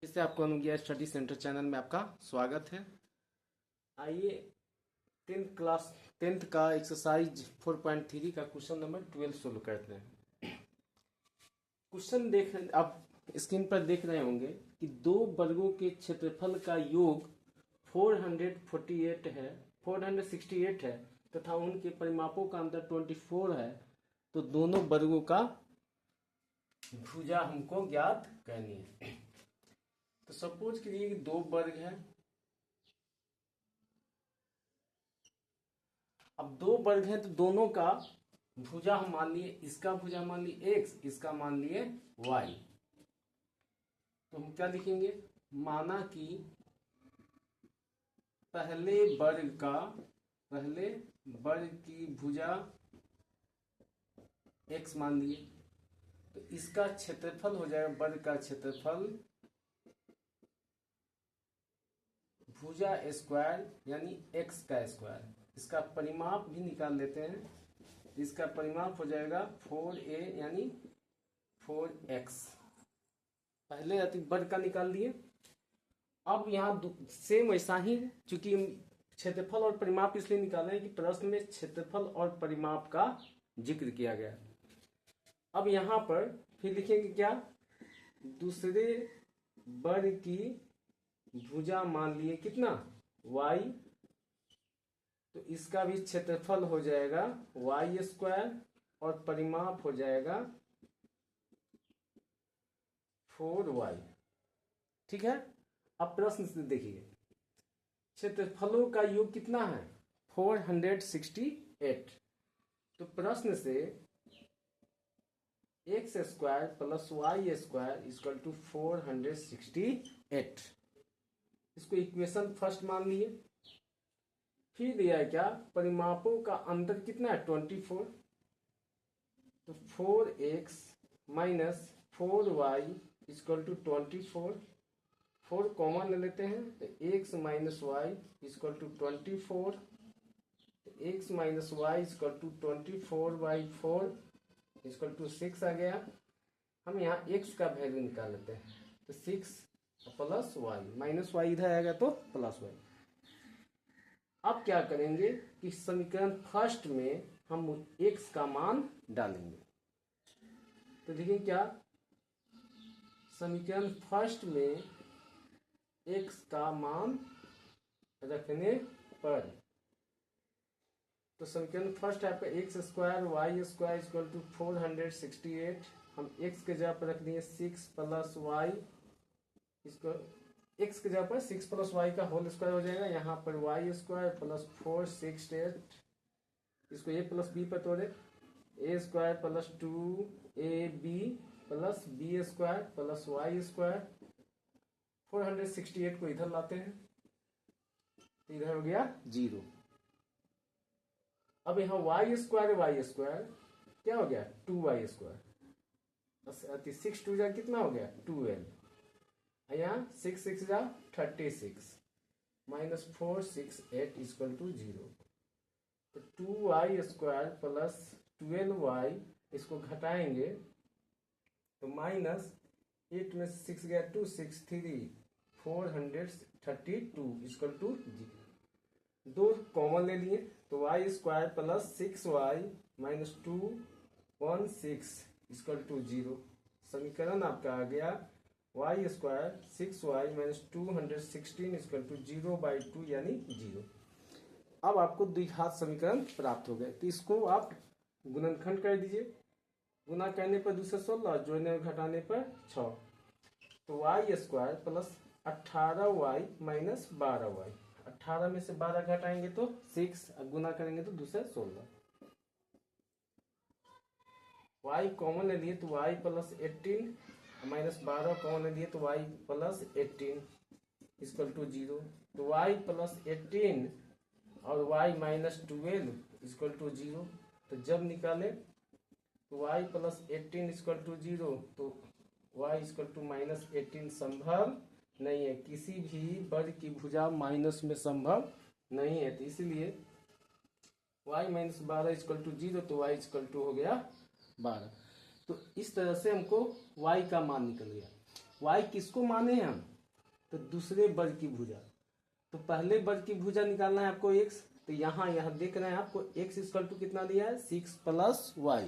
इससे आपको अनुज्ञा स्टडी सेंटर चैनल में आपका स्वागत है। आइए 10th का एक्सरसाइज 4.3 का क्वेश्चन नंबर 12 सोल्व करते हैं। क्वेश्चन देख आप स्क्रीन पर देख रहे होंगे कि दो वर्गों के क्षेत्रफल का योग 468 है तथा उनके परिमापों का अंतर 24 है, तो दोनों वर्गों का भुजा हमको ज्ञात करनी है। तो सपोज कीजिए कि दो वर्ग है। अब दो वर्ग हैं तो दोनों का भुजा हम मान लिए, इसका भुजा मान लिए x, इसका मान लिए y। तो हम क्या लिखेंगे, माना कि पहले वर्ग की भुजा x मान लिए, तो इसका क्षेत्रफल हो जाएगा, वर्ग का क्षेत्रफल भुजा स्क्वायर यानी x का स्क्वायर। इसका परिमाप भी निकाल लेते हैं, इसका परिमाप हो जाएगा 4a यानी 4x। पहले वर्ग का निकाल दिए। अब यहाँ सेम वैसा ही, चूंकि क्षेत्रफल और परिमाप इसलिए निकाल रहे हैं कि प्रश्न में क्षेत्रफल और परिमाप का जिक्र किया गया। अब यहाँ पर फिर लिखेंगे क्या, दूसरे वर्ग की भुजा मान लिए कितना y, तो इसका भी क्षेत्रफल हो जाएगा y स्क्वायर और परिमाप हो जाएगा 4y। ठीक है। अब प्रश्न से देखिए, क्षेत्रफलों का योग कितना है 468। तो प्रश्न से x square plus y square equal to 468, इसको इक्वेशन फर्स्ट मान लिए। फिर दिया है क्या, परिमापों का अंतर कितना है 24, तो 4x minus 4y equal to 24। 4 common ले लेते हैं तो x minus y equal to 24, x minus y equal to 24/4 equal to 6 आ गया। हम यहाँ x का वैल्यू निकाल लेते हैं, तो 6 प्लस वाई, माइनस वाई इधर आएगा तो प्लस वाई। अब क्या करेंगे कि समीकरण फर्स्ट में हम x का मान डालेंगे। तो देखिए क्या, समीकरण फर्स्ट में x का मान रखने पर, तो समीकरण फर्स्ट है आपका x square y square equal to 468। हम x के जगह पर रख दिए 6 प्लस वाई, इसको x के जगह पर 6 प्लस वाई का होल स्क्वायर हो जाएगा। यहाँ पर वाई स्क्वायर प्लस 468, इसको a प्लस बी पर तोड़े, a square plus 2ab plus b square plus y square. 468 को इधर लाते हैं तो इधर हो गया 0। अब यहाँ वाई स्क्वायर क्या हो गया 2y स्क्वायर, 6 2 जा कितना हो गया 12, यहाँ 6 6 जा 36 माइनस 468 इक्वल टू 0। तो 2y स्क्वायर प्लस 12y, इसको घटाएंगे तो माइनस 8 में 6 गया 2 6 3 432 इक्वल टू 0। दो कॉमन ले लिए तो y square plus 6y minus 2 16 equal to 0। समीकरण आपका आ गया y square 6y minus 216 equal to 0/2 यानी 0। अब आपको द्विघात समीकरण प्राप्त हो गए, तो इसको आप गुणनखंड कर दीजिए। गुना करने पर 2 से 16, जोड़ने और घटाने पर 6, तो y square plus 18y minus 12y। 18 में से 12 घटाएंगे तो 6, गुना करेंगे तो 2 से 16। y कॉमन ले लिए तो y प्लस 18 माइनस 12 कॉमन ले लिए तो y प्लस 18 इक्वल टू 0। तो y प्लस 18 और y माइनस 12 इक्वल टू 0। तो जब निकाले तो y प्लस 18 इक्वल टू 0, तो y इक्वल टू माइनस 18 संभव नहीं है। किसी भी वर्ग की भुजा माइनस में संभव नहीं है, तो इसलिए y माइनस 12 इक्वल टू 0, तो y इक्वल टू हो गया 12। तो इस तरह से हमको y का मान निकल गया। y किसको माने हैं हम, तो दूसरे वर्ग की भुजा। तो पहले वर्ग की भुजा निकालना है आपको x, तो यहाँ देख रहे हैं आपको x इक्वल टू कितना दिया है 6 + y।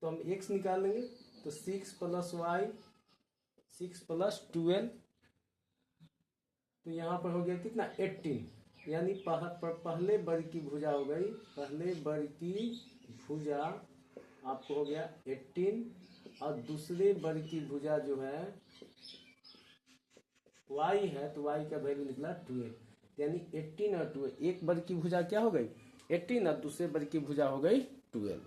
तो हम x निकाल लेंगे, तो 6 + y 6 + 12, तो यहाँ पर हो गया कितना 18, यानी पहले वर्ग की भुजा हो गई, पहले वर्ग की भुजा आपको हो गया 18, और दूसरे वर्ग की भुजा जो है y है, तो y का वैल्यू निकला 12, यानी 18 और 12, एक वर्ग की भुजा क्या हो गई 18 और दूसरे वर्ग की भुजा हो गई 12।